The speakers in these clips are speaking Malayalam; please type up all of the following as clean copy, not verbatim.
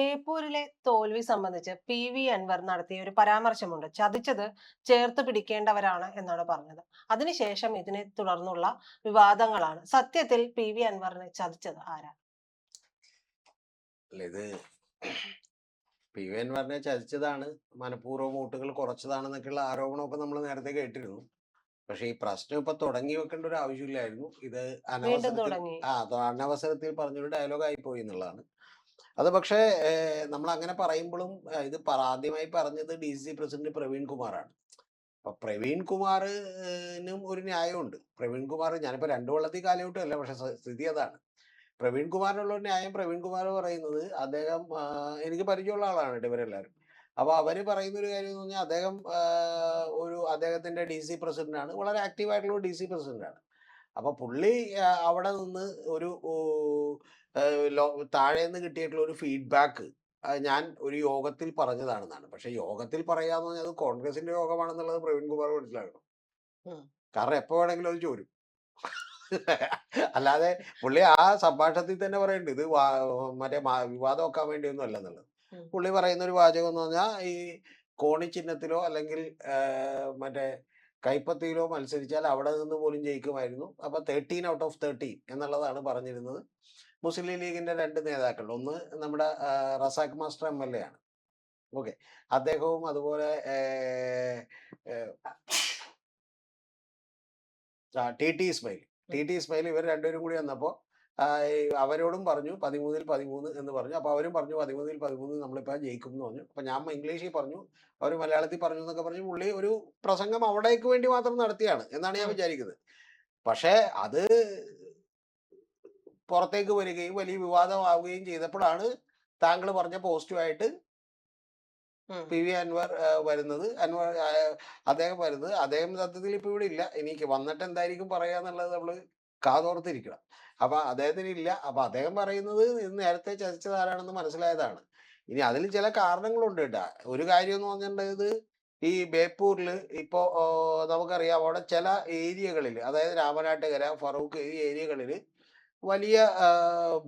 ബേപ്പൂരിലെ തോൽവി സംബന്ധിച്ച് പി.വി. അൻവർ നടത്തിയ ഒരു പരാമർശമുണ്ട്. ചതിച്ചത് ചേർത്ത് പിടിക്കേണ്ടവരാണ് എന്നാണ് പറഞ്ഞത്. അതിനുശേഷം ഇതിനെ തുടർന്നുള്ള വിവാദങ്ങളാണ്. സത്യത്തിൽ പി.വി. അൻവറിനെ ചതിച്ചത് ആരാ? അല്ല, ഇത് പി.വി. അൻവറിനെ ചതിച്ചതാണ്, മനഃപൂർവ്വം വോട്ടുകൾ കുറച്ചതാണെന്നൊക്കെയുള്ള ആരോപണമൊക്കെ നമ്മൾ നേരത്തെ കേട്ടിരുന്നു. പക്ഷെ ഈ പ്രശ്നം ഇപ്പൊ തുടങ്ങി വെക്കേണ്ട ഒരു ആവശ്യമില്ലായിരുന്നു. ഇത് വീണ്ടും അനവസരത്തിൽ തുടങ്ങി. അനവസരത്തിൽ പറഞ്ഞൊരു ഡയലോഗായി പോയി എന്നുള്ളതാണ്. അത് പക്ഷേ നമ്മൾ അങ്ങനെ പറയുമ്പോഴും ഇത് ആദ്യമായി പറഞ്ഞത് DCC പ്രസിഡന്റ് പ്രവീൺ കുമാറാണ്. അപ്പൊ പ്രവീൺ കുമാറിനും ഒരു ന്യായമുണ്ട്. പ്രവീൺ കുമാർ, ഞാനിപ്പോ രണ്ടു വള്ളത്തിൽ കാലഘട്ടമല്ല, പക്ഷെ സ്ഥിതി അതാണ്. പ്രവീൺ കുമാറിനുള്ള ഒരു ന്യായം, പ്രവീൺ കുമാർ പറയുന്നത്, അദ്ദേഹം എനിക്ക് പരിചയമുള്ള ആളാണ് ഇവരെല്ലാവരും. അപ്പൊ അവര് പറയുന്ന ഒരു കാര്യം എന്ന് പറഞ്ഞാൽ, അദ്ദേഹത്തിന്റെ DC പ്രസിഡന്റാണ്, വളരെ ആക്റ്റീവായിട്ടുള്ള ഒരു DC പ്രസിഡന്റാണ്. അപ്പൊ പുള്ളി അവിടെ നിന്ന് ഒരു താഴെ നിന്ന് കിട്ടിയിട്ടുള്ള ഒരു ഫീഡ്ബാക്ക് ഞാൻ ഒരു യോഗത്തിൽ പറഞ്ഞതാണെന്നാണ്. പക്ഷെ യോഗത്തിൽ പറയാന്ന് പറഞ്ഞാൽ അത് കോൺഗ്രസിന്റെ യോഗമാണെന്നുള്ളത് പ്രവീൺ കുമാർ മനസ്സിലാക്കണം. കാരണം എപ്പോ വേണമെങ്കിലും അത് ചോരും. അല്ലാതെ പുള്ളി ആ സംഭാഷണത്തിൽ തന്നെ പറയുന്നുണ്ട്, ഇത് മറ്റേ വിവാദം വെക്കാൻ വേണ്ടിയൊന്നും അല്ല എന്നുള്ളത്. പുള്ളി പറയുന്ന ഒരു വാചകം എന്ന് പറഞ്ഞാൽ, ഈ കോണി ചിഹ്നത്തിലോ അല്ലെങ്കിൽ മറ്റേ കൈപ്പത്തിയിലോ മത്സരിച്ചാൽ അവിടെ നിന്ന് പോലും ജയിക്കുമായിരുന്നു. അപ്പൊ 13 ഔട്ട് ഓഫ് 13 എന്നുള്ളതാണ് പറഞ്ഞിരുന്നത്. മുസ്ലിം ലീഗിന്റെ 2 നേതാക്കൾ, ഒന്ന് നമ്മുടെ റസാഖ് മാസ്റ്റർ MLA ആണ്, ഓക്കെ, അദ്ദേഹവും അതുപോലെ TT ഇസ്മായിൽ, ഇവർ രണ്ടുപേരും കൂടി വന്നപ്പോൾ അവരോടും പറഞ്ഞു 13-13 എന്ന് പറഞ്ഞു. അപ്പൊ അവരും പറഞ്ഞു 13-13 നമ്മളിപ്പോ ജയിക്കും എന്ന് പറഞ്ഞു. അപ്പൊ ഞാൻ ഇംഗ്ലീഷിൽ പറഞ്ഞു, അവർ മലയാളത്തിൽ പറഞ്ഞു എന്നൊക്കെ പറഞ്ഞു. പുള്ളി ഒരു പ്രസംഗം അവിടേക്ക് വേണ്ടി മാത്രം നടത്തിയാണ് എന്നാണ് ഞാൻ വിചാരിക്കുന്നത്. പക്ഷെ അത് പുറത്തേക്ക് വരികയും വലിയ വിവാദമാവുകയും ചെയ്തപ്പോഴാണ് താങ്കൾ പറഞ്ഞ പോസിറ്റീവായിട്ട് പി.വി. അൻവർ വരുന്നത്. അദ്ദേഹം വരുന്നത്. അദ്ദേഹം സത്യത്തിൽ ഇപ്പൊ ഇവിടെ ഇല്ല. എനിക്ക് വന്നിട്ട് എന്തായിരിക്കും പറയാന്നുള്ളത് നമ്മള് കാതോർത്തിരിക്കണം. അപ്പൊ അദ്ദേഹത്തിന് ഇല്ല. അപ്പൊ അദ്ദേഹം പറയുന്നത് ഇത് നേരത്തെ ചതിച്ചതാരാണെന്ന് മനസ്സിലായതാണ്. ഇനി അതിൽ ചില കാരണങ്ങളുണ്ട് കേട്ടാ. ഒരു കാര്യം എന്ന് പറഞ്ഞിട്ടുണ്ടെങ്കിൽ, ഈ ബേപ്പൂരിൽ ഇപ്പോ നമുക്കറിയാം, അവിടെ ചില ഏരിയകളിൽ, അതായത് രാമനാട്ടുകര, ഫറൂഖ്, ഈ ഏരിയകളിൽ വലിയ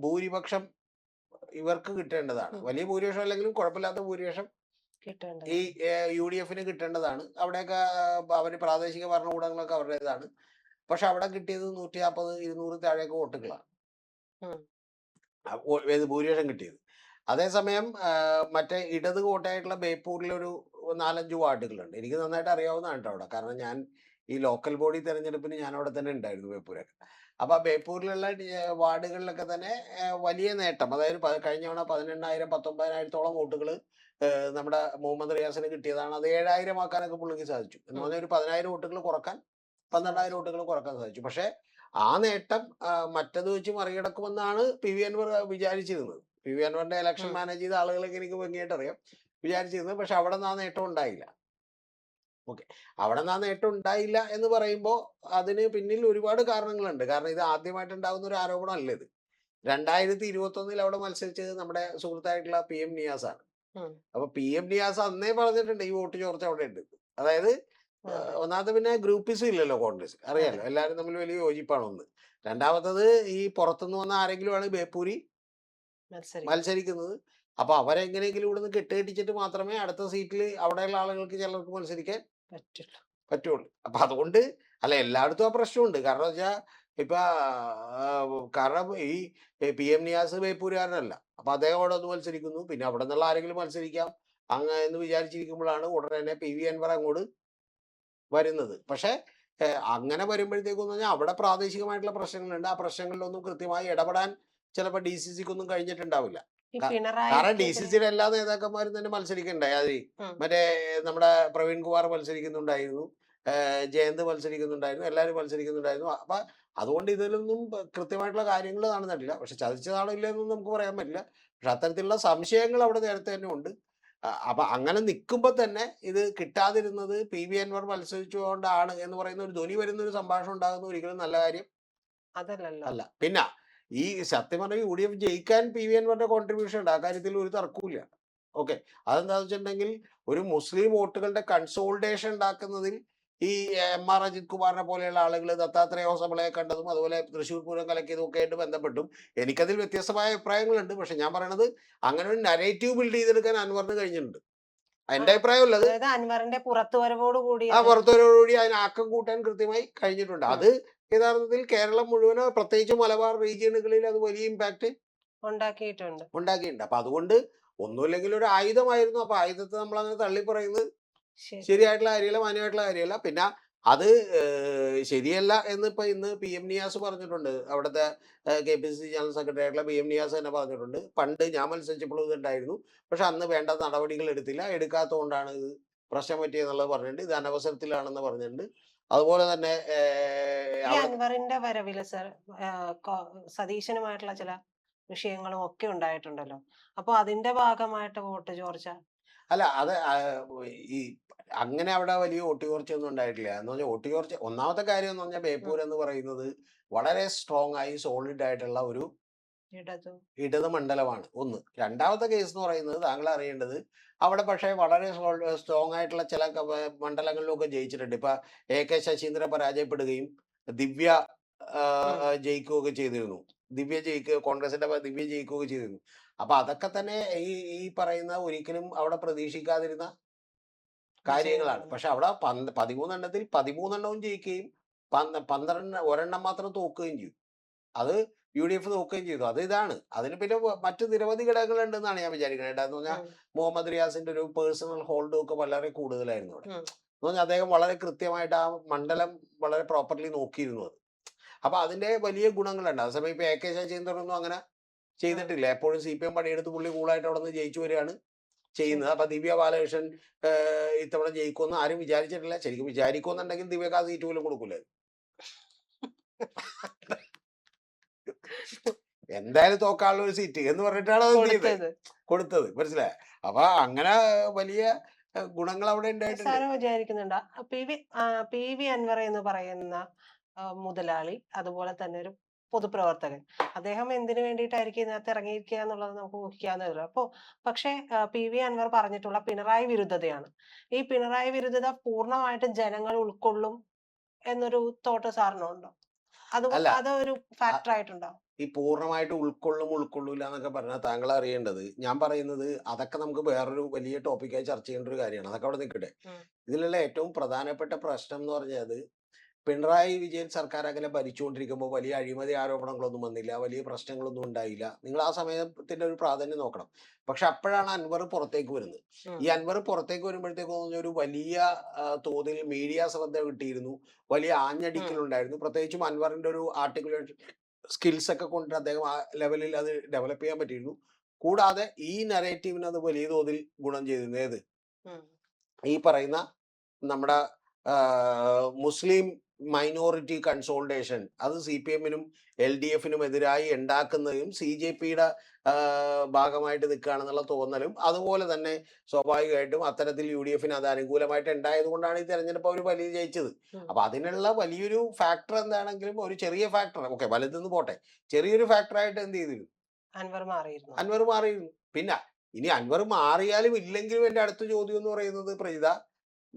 ഭൂരിപക്ഷം ഇവർക്ക് കിട്ടേണ്ടതാണ്. വലിയ ഭൂരിപക്ഷം അല്ലെങ്കിലും കുഴപ്പമില്ലാത്ത ഭൂരിപക്ഷം ഈ UDFന് കിട്ടേണ്ടതാണ്. അവിടെയൊക്കെ അവര് പ്രാദേശിക ഭരണകൂടങ്ങളൊക്കെ അവരുടേതാണ്. പക്ഷെ അവിടെ കിട്ടിയത് 140-200 താഴെയൊക്കെ വോട്ടുകളാണ് ഭൂരിപക്ഷം കിട്ടിയത്. അതേസമയം മറ്റേ ഇടത് കോട്ടയായിട്ടുള്ള ബേപ്പൂരിലൊരു 4-5 വാർഡുകളുണ്ട്. എനിക്ക് നന്നായിട്ട് അറിയാവുന്നതാണ് കേട്ടോ അവിടെ. കാരണം ഞാൻ ഈ ലോക്കൽ ബോഡി തെരഞ്ഞെടുപ്പിന് ഞാൻ അവിടെ തന്നെ ഉണ്ടായിരുന്നു, ബേപ്പൂരൊക്കെ. അപ്പൊ ബേപ്പൂരിലുള്ള വാർഡുകളിലൊക്കെ തന്നെ വലിയ നേട്ടം, അതായത് കഴിഞ്ഞ തവണ 18,000-19,000 വോട്ടുകൾ നമ്മുടെ മുഹമ്മദ് റിയാസിന് കിട്ടിയതാണ്. അത് 7,000 ആക്കാനൊക്കെ പുള്ളിക്ക് സാധിച്ചു. എന്ന് പറഞ്ഞാൽ ഒരു 10,000 വോട്ടുകൾ കുറക്കാൻ, 12,000 വോട്ടുകൾ കുറക്കാൻ സാധിച്ചു. പക്ഷെ ആ നേട്ടം മറ്റത് വെച്ച് മറികടക്കുമെന്നാണ് പി.വി. അൻവർ വിചാരിച്ചിരുന്നത്. പി.വി. അൻവറിന്റെ ഇലക്ഷൻ മാനേജ് ചെയ്ത ആളുകളൊക്കെ എനിക്ക് ഭംഗിയായിട്ട് അറിയാം, വിചാരിച്ചിരുന്നത്. പക്ഷെ അവിടെ നിന്ന് ആ നേട്ടം ഉണ്ടായില്ല. ഓക്കെ, അവിടെ നിന്ന് ആ നേട്ടം ഉണ്ടായില്ല എന്ന് പറയുമ്പോൾ അതിന് പിന്നിൽ ഒരുപാട് കാരണങ്ങളുണ്ട്. കാരണം ഇത് ആദ്യമായിട്ട് ഉണ്ടാകുന്ന ഒരു ആരോപണം അല്ല ഇത്. 2021 അവിടെ മത്സരിച്ചത് നമ്മുടെ സുഹൃത്തായിട്ടുള്ള PM നിയാസ് ആണ്. അപ്പൊ PM നിയാസ് അന്നേ പറഞ്ഞിട്ടുണ്ട് ഈ വോട്ട് ചോർച്ച അവിടെ ഉണ്ട്. അതായത് ഒന്നാമത് പിന്നെ ഗ്രൂപ്പിസം ഇല്ലല്ലോ കോൺഗ്രസ്, അറിയാലോ, എല്ലാവരും തമ്മിൽ വലിയ യോജിപ്പാണ് ഒന്ന്. രണ്ടാമത്തത്, ഈ പുറത്തുനിന്ന് വന്ന ആരെങ്കിലുമാണ് ബേപ്പൂരി മത്സരിക്കുന്നത്. അപ്പൊ അവരെങ്ങനെയെങ്കിലും ഇവിടെ നിന്ന് കെട്ടുകെട്ടിച്ചിട്ട് മാത്രമേ അടുത്ത സീറ്റിൽ അവിടെയുള്ള ആളുകൾക്ക് ചിലർക്ക് മത്സരിക്കാൻ പറ്റുള്ളൂ. അപ്പൊ അതുകൊണ്ട് അല്ല, എല്ലായിടത്തും ആ പ്രശ്നമുണ്ട്. കാരണം വെച്ചാൽ ഇപ്പൊ കാരണം ഈ PM നിയാസ് ബേപ്പൂരുകാരനല്ല. അപ്പൊ അദ്ദേഹം അവിടെ ഒന്ന് മത്സരിക്കുന്നു, പിന്നെ അവിടെ നിന്നുള്ള ആരെങ്കിലും മത്സരിക്കാം എന്ന് വിചാരിച്ചിരിക്കുമ്പോഴാണ് ഉടനെ തന്നെ പി.വി. അൻവർ അങ്ങോട്ട് വരുന്നത്. പക്ഷെ അങ്ങനെ വരുമ്പോഴത്തേക്കും പറഞ്ഞാൽ അവിടെ പ്രാദേശികമായിട്ടുള്ള പ്രശ്നങ്ങളുണ്ട്. ആ പ്രശ്നങ്ങളിലൊന്നും കൃത്യമായി ഇടപെടാൻ ചിലപ്പോൾ DCCക്കൊന്നും കഴിഞ്ഞിട്ടുണ്ടാവില്ല. കാരണം DCCയുടെ എല്ലാ നേതാക്കന്മാരും തന്നെ മത്സരിക്കണ്ടായി. അത് മറ്റേ നമ്മുടെ പ്രവീൺ കുമാർ മത്സരിക്കുന്നുണ്ടായിരുന്നു, ജയന്ത് മത്സരിക്കുന്നുണ്ടായിരുന്നു, എല്ലാവരും മത്സരിക്കുന്നുണ്ടായിരുന്നു. അപ്പൊ അതുകൊണ്ട് ഇതിലൊന്നും കൃത്യമായിട്ടുള്ള കാര്യങ്ങൾ നടന്നിട്ടില്ല. പക്ഷെ ചതിച്ചതാണോ ഇല്ലെന്നൊന്നും നമുക്ക് പറയാൻ പറ്റില്ല. പക്ഷെ അത്തരത്തിലുള്ള സംശയങ്ങൾ അവിടെ നേരത്തെ തന്നെ ഉണ്ട്. അപ്പൊ അങ്ങനെ നിൽക്കുമ്പോൾ തന്നെ ഇത് കിട്ടാതിരുന്നത് പി.വി. അൻവർ മത്സരിച്ചുകൊണ്ടാണ് എന്ന് പറയുന്ന ഒരു ധ്വനി വരുന്ന ഒരു സംഭാഷണം ഉണ്ടാകുന്ന ഒരിക്കലും നല്ല കാര്യം അല്ല. പിന്നെ ഈ സത്യം പറഞ്ഞ UDF ജയിക്കാൻ പി.വി. അൻവറിന്റെ കോൺട്രിബ്യൂഷൻ ഉണ്ട്, ആ കാര്യത്തിൽ ഒരു തർക്കവുമില്ല. ഓക്കെ, അതെന്താണെന്ന് വെച്ചിട്ടുണ്ടെങ്കിൽ ഒരു മുസ്ലിം വോട്ടുകളുടെ കൺസോൾട്ടേഷൻ ഉണ്ടാക്കുന്നതിൽ ഈ MR അജിത് കുമാറിനെ പോലെയുള്ള ആളുകൾ ദത്താത്രേയ ഹോസബളയെ കണ്ടതും അതുപോലെ തൃശ്ശൂർ പൂരം കലക്കിയതും ഒക്കെ ആയിട്ട് ബന്ധപ്പെട്ടും എനിക്കതിൽ വ്യത്യസ്തമായ അഭിപ്രായങ്ങളുണ്ട്. പക്ഷെ ഞാൻ പറയണത് അങ്ങനെ ഒരു നരേറ്റീവ് ബിൽഡ് ചെയ്തെടുക്കാൻ അൻവറിന് കഴിഞ്ഞിട്ടുണ്ട്. എന്റെ അഭിപ്രായമല്ല, അതായത് അൻവറിന്റെ പുറത്തുവരവോട് കൂടി ആ പുറത്തൊരുകൂടി അതിന് ആക്കം കൂട്ടാൻ കൃത്യമായി കഴിഞ്ഞിട്ടുണ്ട്. അത് യഥാർത്ഥത്തിൽ കേരളം മുഴുവനോ പ്രത്യേകിച്ച് മലബാർ റീജിയനുകളിൽ അത് വലിയ ഇമ്പാക്ട് ഉണ്ടാക്കിയിട്ടുണ്ട്. ഉണ്ടാക്കിയിട്ടുണ്ട്. അപ്പൊ അതുകൊണ്ട് ഒന്നുമില്ലെങ്കിൽ ഒരു ആയുധമായിരുന്നു. അപ്പൊ ആയുധത്തെ നമ്മൾ അങ്ങനെ തള്ളി പറയുന്നത് ശരി. ശരിയായിട്ടുള്ള കാര്യമല്ല, മാന്യമായിട്ടുള്ള കാര്യമല്ല. പിന്നെ അത് ശരിയല്ല എന്ന് ഇപ്പൊ ഇന്ന് PM നിയാസ് പറഞ്ഞിട്ടുണ്ട്. അവിടുത്തെ KPCC ജനറൽ സെക്രട്ടറി ആയിട്ടുള്ള PM നിയാസ് തന്നെ പറഞ്ഞിട്ടുണ്ട്. പണ്ട് ഞാൻ മത്സരിച്ചപ്പോഴും ഇതുണ്ടായിരുന്നു, പക്ഷെ അന്ന് വേണ്ട നടപടികൾ എടുത്തില്ല, എടുക്കാത്തതുകൊണ്ടാണ് ഇത് പ്രശ്നം പറ്റിയെന്നുള്ളത് പറഞ്ഞിട്ടുണ്ട്. ഇത് അനവസരത്തിലാണെന്ന് പറഞ്ഞിട്ടുണ്ട്. അതുപോലെ തന്നെ ഈ അൻവറിന്റെ വരവില് സർ സതീശനുമായിട്ടുള്ള ചില വിഷയങ്ങളും ഒക്കെ ഉണ്ടായിട്ടുണ്ടല്ലോ. അപ്പൊ അതിന്റെ ഭാഗമായിട്ട് വോട്ട് ചോർച്ച അല്ല അത് ഈ അങ്ങനെ അവിടെ വലിയ വോട്ട് ചോർച്ചയൊന്നും ഉണ്ടായിട്ടില്ല. എന്ന് പറഞ്ഞാൽ വോട്ട് ചോർച്ച, ഒന്നാമത്തെ കാര്യം എന്ന് പറഞ്ഞാൽ ബേപ്പൂർ എന്ന് പറയുന്നത് വളരെ സ്ട്രോങ് ആയി സോളിഡ് ആയിട്ടുള്ള ഒരു ഇടതു ഇടത് മണ്ഡലമാണ് ഒന്ന്. രണ്ടാമത്തെ കേസ് എന്ന് പറയുന്നത് താങ്കൾ അറിയേണ്ടത് അവിടെ പക്ഷേ വളരെ സ്ട്രോങ് ആയിട്ടുള്ള ചില മണ്ഡലങ്ങളിലൊക്കെ ജയിച്ചിട്ടുണ്ട്. ഇപ്പൊ AK ശശീന്ദ്രൻ പരാജയപ്പെടുകയും ദിവ്യ ജയിക്കുകയൊക്കെ ചെയ്തിരുന്നു. കോൺഗ്രസിന്റെ ദിവ്യ ജയിക്കുകയൊക്കെ ചെയ്തിരുന്നു. അപ്പൊ അതൊക്കെ തന്നെ ഈ പറയുന്ന ഒരിക്കലും അവിടെ പ്രതീക്ഷിക്കാതിരുന്ന കാര്യങ്ങളാണ്. പക്ഷെ അവിടെ 13 എണ്ണത്തിൽ 13 ജയിക്കുകയും 12 ഒരെണ്ണം മാത്രം തോക്കുകയും ചെയ്തു. അത് UDF തോക്കുകയും ചെയ്തു. അത് ഇതാണ്. അതിന് പിന്നെ മറ്റു നിരവധി ഘടകങ്ങളുണ്ടെന്നാണ് ഞാൻ വിചാരിക്കുന്നത്. എന്താന്ന് പറഞ്ഞാൽ മുഹമ്മദ് റിയാസിന്റെ ഒരു പേഴ്സണൽ ഹോൾഡും ഒക്കെ വളരെ കൂടുതലായിരുന്നു അവിടെ. എന്ന് പറഞ്ഞാൽ അദ്ദേഹം വളരെ കൃത്യമായിട്ട് ആ മണ്ഡലം വളരെ പ്രോപ്പർലി നോക്കിയിരുന്നു അത്. അപ്പൊ അതിന്റെ വലിയ ഗുണങ്ങളുണ്ട്. അതേസമയം ഇപ്പൊ AK ശശീന്ദ്രനൊന്നും അങ്ങനെ ചെയ്തിട്ടില്ല. എപ്പോഴും CPM പണിയെടുത്ത് പുള്ളി കൂളായിട്ട് അവിടെ നിന്ന് ജയിച്ചു വരികയാണ് ചെയ്യുന്നത്. അപ്പൊ ദിവ്യ ബാലകൃഷ്ണൻ ഇത്തവണ ജയിക്കുമെന്ന് ആരും വിചാരിച്ചിട്ടില്ല. ശരിക്കും വിചാരിക്കുമെന്നുണ്ടെങ്കിൽ ദിവ്യക്ക് ആ സീറ്റ് പോലും കൊടുക്കൂല. എന്തായാലും തോക്കാനുള്ള ഒരു സീറ്റ് എന്ന് പറഞ്ഞിട്ടാണ് അത് കൊടുത്തത്. മനസ്സിലായ? അപ്പൊ അങ്ങനെ വലിയ ഗുണങ്ങൾ അവിടെ ഉണ്ടായിട്ടുണ്ട്. വിചാരിക്കുന്നുണ്ട് PV അൻവർ എന്ന് പറയുന്ന മുതലാളി, അതുപോലെ തന്നെ ഒരു പൊതുപ്രവർത്തകൻ, അദ്ദേഹം എന്തിനു വേണ്ടിയിട്ടായിരിക്കും ഇതിനകത്ത് ഇറങ്ങിയിരിക്കുക എന്നുള്ളത് നമുക്ക് ഊഹിക്കാവുന്നതല്ലോ. പക്ഷേ PV അൻവർ പറഞ്ഞിട്ടുള്ള പിണറായി വിരുദ്ധതയാണ്. ഈ പിണറായി വിരുദ്ധത പൂർണ്ണമായിട്ടും ജനങ്ങൾ ഉൾക്കൊള്ളും എന്നൊരു തോട്ട് സാറിനുണ്ടോ? അതൊരു ഫാക്ടർ ആയിട്ടുണ്ടോ? ഈ പൂർണ്ണമായിട്ട് ഉൾക്കൊള്ളൂല എന്നൊക്കെ പറഞ്ഞാൽ താങ്കൾ അറിയേണ്ടത്, ഞാൻ പറയുന്നത് അതൊക്കെ നമുക്ക് വേറൊരു വലിയ ടോപ്പിക്കായി ചർച്ച ചെയ്യേണ്ട ഒരു കാര്യമാണ്. അതൊക്കെ അവിടെ നിൽക്കട്ടെ. ഇതിലുള്ള ഏറ്റവും പ്രധാനപ്പെട്ട പ്രശ്നം എന്ന് പറഞ്ഞത് പിണറായി വിജയൻ സർക്കാർ അങ്ങനെ ഭരിച്ചുകൊണ്ടിരിക്കുമ്പോൾ വലിയ അഴിമതി ആരോപണങ്ങളൊന്നും വന്നില്ല, വലിയ പ്രശ്നങ്ങളൊന്നും ഉണ്ടായില്ല. നിങ്ങൾ ആ സമയത്തിന്റെ ഒരു പ്രാധാന്യം നോക്കണം. പക്ഷെ അപ്പോഴാണ് അൻവർ പുറത്തേക്ക് വരുന്നത്. ഈ അൻവർ പുറത്തേക്ക് വരുമ്പോഴത്തേക്കും ഒരു വലിയ തോതിൽ മീഡിയ ശ്രദ്ധ കിട്ടിയിരുന്നു, വലിയ ആഞ്ഞടിക്കലുണ്ടായിരുന്നു. പ്രത്യേകിച്ചും അൻവറിന്റെ ഒരു ആർട്ടിക്കുലേഷൻ സ്കിൽസ് ഒക്കെ കൊണ്ട് അദ്ദേഹം ആ ലെവലിൽ അത് ഡെവലപ്പ് ചെയ്യാൻ പറ്റിയിരുന്നു. കൂടാതെ ഈ നരേറ്റീവിന് അത് വലിയ തോതിൽ ഗുണം ചെയ്തിരുന്നു. ഏത് ഈ പറയുന്ന നമ്മുടെ മുസ്ലിം മൈനോറിറ്റി കൺസോൾട്ടേഷൻ, അത് CPM-നും LDF-നും എതിരായി ഉണ്ടാക്കുന്നതും CJP-യുടെ ഭാഗമായിട്ട് നിൽക്കുകയാണെന്നുള്ള തോന്നലും, അതുപോലെ തന്നെ സ്വാഭാവികമായിട്ടും അത്തരത്തിൽ UDF-ന് അത് അനുകൂലമായിട്ട് ഉണ്ടായത് കൊണ്ടാണ് ഈ തെരഞ്ഞെടുപ്പ് അവർ വലിയ ജയിച്ചത്. അപ്പൊ അതിനുള്ള വലിയൊരു ഫാക്ടർ എന്താണെങ്കിലും ഒരു ചെറിയ ഫാക്ടർ, ഓക്കെ വലുതെന്ന് പോട്ടെ, ചെറിയൊരു ഫാക്ടറായിട്ട് എന്ത് ചെയ്തിരുന്നു? അൻവർ മാറിയിരുന്നു. പിന്നെ ഇനി അൻവർ മാറിയാലും ഇല്ലെങ്കിലും എന്റെ അടുത്ത ചോദ്യം എന്ന് പറയുന്നത്, പ്രജിത,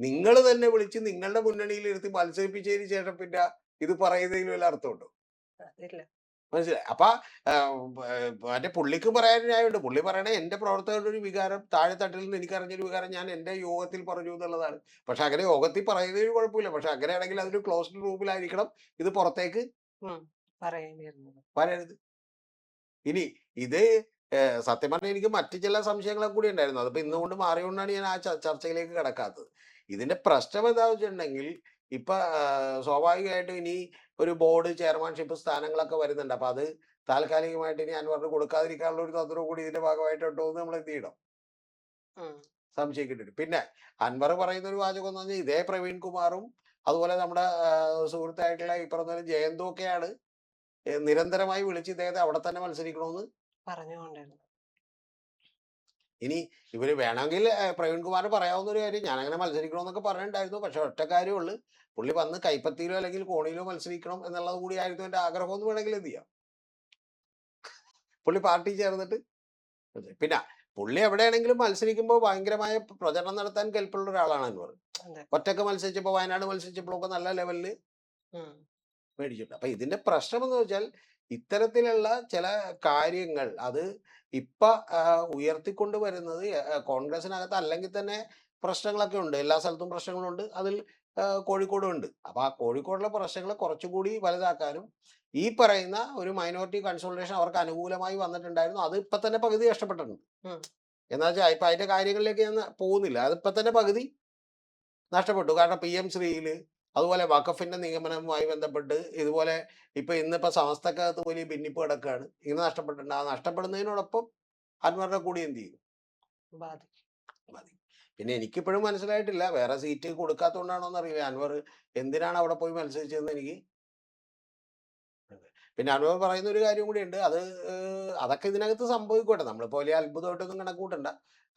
നിങ്ങൾ തന്നെ വിളിച്ച് നിങ്ങളുടെ മുന്നണിയിൽ ഇരുത്തി മത്സരിപ്പിച്ചതിന് ശേഷം പിന്നെ ഇത് പറയുന്നതിന് വല്ല അർത്ഥമുണ്ടോ? മനസ്സിലായി? അപ്പൊ മറ്റേ പുള്ളിക്ക് പറയാൻ ന്യായമുണ്ട്. പുള്ളി പറയണേ എന്റെ പ്രവർത്തകരുടെ ഒരു വികാരം, താഴെത്തട്ടിൽ നിന്ന് എനിക്കറിഞ്ഞൊരു വികാരം ഞാൻ എന്റെ യോഗത്തിൽ പറഞ്ഞു എന്നുള്ളതാണ്. പക്ഷെ അങ്ങനെ യോഗത്തിൽ പറയുന്നതിന് കുഴപ്പമില്ല. പക്ഷെ അങ്ങനെയാണെങ്കിൽ അതൊരു ക്ലോസ്ഡ് റൂമിലായിരിക്കണം ഇത് പുറത്തേക്ക് പറയരുത്. ഇനി ഇത് സത്യം പറഞ്ഞാൽ എനിക്ക് മറ്റു ചില സംശയങ്ങളൊക്കെ കൂടി ഉണ്ടായിരുന്നു. അതിപ്പോ ഇന്നുകൊണ്ട് മാറിയോണ്ടാണ് ഞാൻ ആ ചർച്ചയിലേക്ക് കിടക്കാത്തത്. ഇതിന്റെ പ്രശ്നം എന്താണെന്ന് വെച്ചിട്ടുണ്ടെങ്കിൽ ഇപ്പൊ സ്വാഭാവികമായിട്ടും ഇനി ഒരു ബോർഡ് ചെയർമാൻഷിപ്പ് സ്ഥാനങ്ങളൊക്കെ വരുന്നുണ്ട്. അപ്പൊ അത് താൽക്കാലികമായിട്ട് ഇനി അൻവറിന് കൊടുക്കാതിരിക്കാനുള്ള ഒരു തന്ത്രവും കൂടി ഇതിന്റെ ഭാഗമായിട്ടുണ്ടോ എന്ന് നമ്മൾ എന്ത് ചെയ്യണം, സംശയിക്കേണ്ടി വരും. പിന്നെ അൻവർ പറയുന്ന ഒരു വാചകം എന്ന് പറഞ്ഞാൽ ഇതേ പ്രവീൺ കുമാറും അതുപോലെ നമ്മുടെ സുഹൃത്തായിട്ടുള്ള ഈ പറഞ്ഞ ജയന്തും ഒക്കെയാണ് നിരന്തരമായി വിളിച്ച് ഇദ്ദേഹത്തെ അവിടെ തന്നെ മത്സരിക്കണമെന്ന് പറഞ്ഞുകൊണ്ടിരുന്നു. ഇനി ഇവര് വേണമെങ്കിൽ പ്രവീൺ കുമാർ പറയാവുന്ന ഒരു കാര്യം, ഞാൻ അങ്ങനെ മത്സരിക്കണമെന്നൊക്കെ പറഞ്ഞിട്ടുണ്ടായിരുന്നു. പക്ഷെ ഒറ്റ കാര്യമുള്ളൂ, പുള്ളി വന്ന് കൈപ്പത്തിയിലോ അല്ലെങ്കിൽ കോണിയിലോ മത്സരിക്കണം എന്നുള്ളത് കൂടി ആയിരുന്നു എന്റെ ആഗ്രഹം എന്ന് വേണമെങ്കിൽ എന്ത് ചെയ്യാം, പുള്ളി പാർട്ടി ചേർന്നിട്ട്. പിന്നെ പുള്ളി എവിടെയാണെങ്കിലും മത്സരിക്കുമ്പോൾ ഭയങ്കരമായ പ്രചരണം നടത്താൻ കെൽപ്പുള്ള ഒരാളാണ് അൻവർ. അതെ. ഒറ്റക്ക് മത്സരിച്ചപ്പോൾ, വയനാട് മത്സരിച്ചപ്പോഴൊക്കെ നല്ല ലെവലിൽ ഉം. മേടിച്ചിട്ടുണ്ട്. അപ്പൊ ഇതിന്റെ പ്രശ്നം എന്ന് വെച്ചാൽ ഇത്തരത്തിലുള്ള ചില കാര്യങ്ങൾ അത് ഇപ്പൊ ഉയർത്തിക്കൊണ്ട് വരുന്നത് കോൺഗ്രസിനകത്ത് അല്ലെങ്കിൽ തന്നെ പ്രശ്നങ്ങളൊക്കെ ഉണ്ട്. എല്ലാ സ്ഥലത്തും പ്രശ്നങ്ങളുണ്ട്. അതിൽ കോഴിക്കോടും ഉണ്ട്. അപ്പൊ ആ കോഴിക്കോടുള്ള പ്രശ്നങ്ങൾ കുറച്ചുകൂടി വലുതാക്കാനും ഈ പറയുന്ന ഒരു മൈനോറിറ്റി കൺസോളിഡേഷൻ അവർക്ക് അനുകൂലമായി വന്നിട്ടുണ്ടായിരുന്നു. അത് ഇപ്പൊ തന്നെ പകുതി നഷ്ടപ്പെട്ടിട്ടുണ്ട്. ഉം. എന്നാ വെച്ചാൽ ഇപ്പൊ അതിന്റെ കാര്യങ്ങളിലേക്ക് ഞാൻ പോകുന്നില്ല. അതിപ്പോ തന്നെ പകുതി നഷ്ടപ്പെട്ടു. കാരണം PM ശ്രീയില് അതുപോലെ വഖഫിന്റെ നിയമനവുമായി ബന്ധപ്പെട്ട് ഇതുപോലെ ഇന്നിപ്പോ സമസ്തക്കകത്ത് വലിയ ഭിന്നിപ്പ് കിടക്കുകയാണ്. ഇങ്ങനെ നഷ്ടപ്പെട്ടിട്ടുണ്ട്. ആ നഷ്ടപ്പെടുന്നതിനോടൊപ്പം അൻവറിനെ കൂടി എന്ത് ചെയ്യും? ബാധിക്കും. മതി. പിന്നെ എനിക്കിപ്പോഴും മനസ്സിലായിട്ടില്ല വേറെ സീറ്റ് കൊടുക്കാത്തതുകൊണ്ടാണോ എന്നറിയില്ല. അൻവർ എന്തിനാണ് അവിടെ പോയി മത്സരിച്ചതെന്ന് എനിക്ക്. പിന്നെ അൻവർ പറയുന്ന ഒരു കാര്യം കൂടിയുണ്ട്. അതൊക്കെ ഇതിനകത്ത് സംഭവിക്കട്ടെ. നമ്മളിപ്പോ വലിയ അത്ഭുതമായിട്ടൊന്നും കണക്കൂട്ടണ്ട.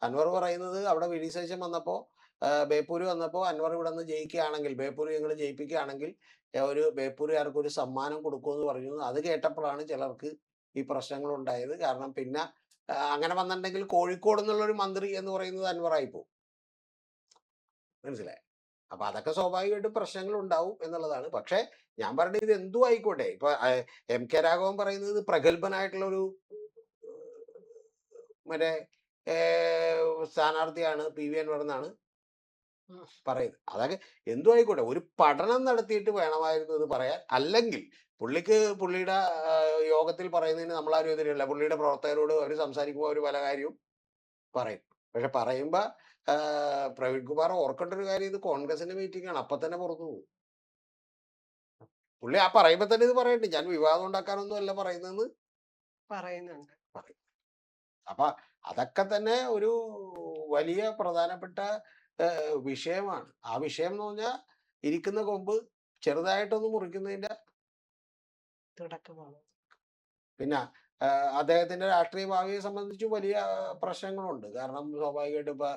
അൻവർ പറയുന്നത് അവിടെ വിനിശേഷം വന്നപ്പോ ബേപ്പൂര് വന്നപ്പോൾ അൻവർ ഇവിടെ നിന്ന് ജയിക്കുകയാണെങ്കിൽ, ബേപ്പൂര് ഞങ്ങൾ ജയിപ്പിക്കുകയാണെങ്കിൽ ഒരു ബേപ്പൂരുകാർക്ക് ഒരു സമ്മാനം കൊടുക്കുമെന്ന് പറഞ്ഞു. അത് കേട്ടപ്പോഴാണ് ചിലർക്ക് ഈ പ്രശ്നങ്ങൾ ഉണ്ടായത്. കാരണം പിന്നെ അങ്ങനെ വന്നിട്ടുണ്ടെങ്കിൽ കോഴിക്കോട് നിന്നുള്ളൊരു മന്ത്രി എന്ന് പറയുന്നത് അൻവറായി പോകും. മനസ്സിലായി? അപ്പൊ അതൊക്കെ സ്വാഭാവികമായിട്ടും പ്രശ്നങ്ങൾ ഉണ്ടാവും എന്നുള്ളതാണ്. പക്ഷെ ഞാൻ പറഞ്ഞത് ഇത് എന്തും ആയിക്കോട്ടെ. ഇപ്പൊ MK രാഘവൻ പറയുന്നത് പ്രഗത്ഭനായിട്ടുള്ള ഒരു മറ്റേ സ്ഥാനാർത്ഥിയാണ് PV അൻവർ എന്നാണ് പറയുന്നത്. അതൊക്കെ എന്തും ആയിക്കോട്ടെ. ഒരു പഠനം നടത്തിയിട്ട് വേണമായിരുന്നു ഇത് പറയാൻ. അല്ലെങ്കിൽ പുള്ളിയുടെ യോഗത്തിൽ പറയുന്നതിന് നമ്മളാരും എതിരല്ല. പുള്ളിയുടെ പ്രവർത്തകരോട് അവർ സംസാരിക്കുമ്പോൾ അവർ പല കാര്യവും പറയും. പക്ഷെ പറയുമ്പോ പ്രവീൺ കുമാർ ഓർക്കേണ്ട ഒരു കാര്യം, ഇത് കോൺഗ്രസിന്റെ മീറ്റിംഗ് ആണ്. അപ്പൊ തന്നെ പുറത്തു പോകും. പുള്ളി ആ പറയുമ്പോ തന്നെ ഇത് പറയട്ടെ. ഞാൻ വിവാദം ഉണ്ടാക്കാനൊന്നും അല്ല പറയുന്നതെന്ന് പറയുന്നുണ്ട്. പറയും. അപ്പൊ അതൊക്കെ തന്നെ ഒരു വലിയ പ്രധാനപ്പെട്ട വിഷയമാണ്. ആ വിഷയം എന്ന് പറഞ്ഞാൽ ഇരിക്കുന്ന കൊമ്പ് ചെറുതായിട്ടൊന്ന് മുറിക്കുന്നതിന്റെ തുടക്കമാണ്. പിന്നെ അദ്ദേഹത്തിന്റെ രാഷ്ട്രീയ ഭാവിയെ സംബന്ധിച്ച് വലിയ പ്രശ്നങ്ങളുണ്ട്. കാരണം സ്വാഭാവികമായിട്ടും ഇപ്പൊ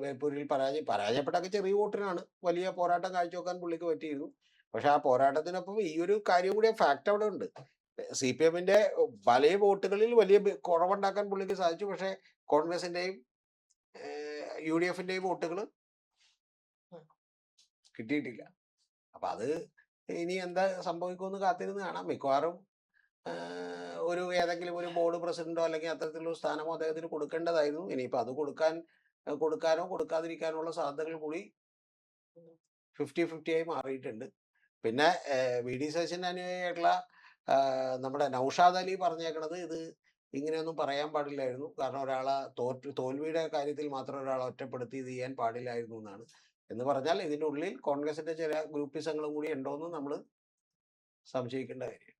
ബേപ്പൂരിൽ പരാജയപ്പെട്ടൊക്കെ ചെറിയ വോട്ടിനാണ്. വലിയ പോരാട്ടം കാഴ്ചവെക്കാൻ പുള്ളിക്ക് പറ്റിയിരുന്നു. പക്ഷെ ആ പോരാട്ടത്തിനൊപ്പം ഈ ഒരു കാര്യം കൂടി ഫാക്ട് അവിടെ ഉണ്ട്. CPMന്റെ വലിയ വോട്ടുകളിൽ വലിയ കുറവുണ്ടാക്കാൻ പുള്ളിക്ക് സാധിച്ചു. പക്ഷെ കോൺഗ്രസിന്റെയും UDFന്റെയും വോട്ടുകൾ കിട്ടിയിട്ടില്ല. അപ്പൊ അത് ഇനി എന്താ സംഭവിക്കുമെന്ന് കാത്തിരുന്ന് കാണാം. മിക്കവാറും ഏതെങ്കിലും ഒരു ബോർഡ് പ്രസിഡന്റോ അല്ലെങ്കിൽ അത്തരത്തിലുള്ള സ്ഥാനമോ അദ്ദേഹത്തിന് കൊടുക്കേണ്ടതായിരുന്നു. ഇനിയിപ്പോ അത് കൊടുക്കാനോ കൊടുക്കാതിരിക്കാനോ ഉള്ള സാധ്യതകൾ കൂടി 50-50 ആയി മാറിയിട്ടുണ്ട്. പിന്നെ VD സതീശന്റെ അനുയായിയായിട്ടുള്ള നമ്മുടെ നൗഷാദ് അലി പറഞ്ഞേക്കണത് ഇത് ഇങ്ങനെയൊന്നും പറയാൻ പാടില്ലായിരുന്നു. കാരണം തോൽവിയുടെ കാര്യത്തിൽ മാത്രം ഒരാളെ ഒറ്റപ്പെടുത്തി ഇത് ചെയ്യാൻ പാടില്ലായിരുന്നു എന്നാണ്. എന്ന് പറഞ്ഞാൽ ഇതിന്റെ ഉള്ളിൽ കോൺഗ്രസിന്റെ ചില ഗ്രൂപ്പിസങ്ങളും കൂടി ഉണ്ടോയെന്ന് നമ്മൾ സംശയിക്കേണ്ട കാര്യം.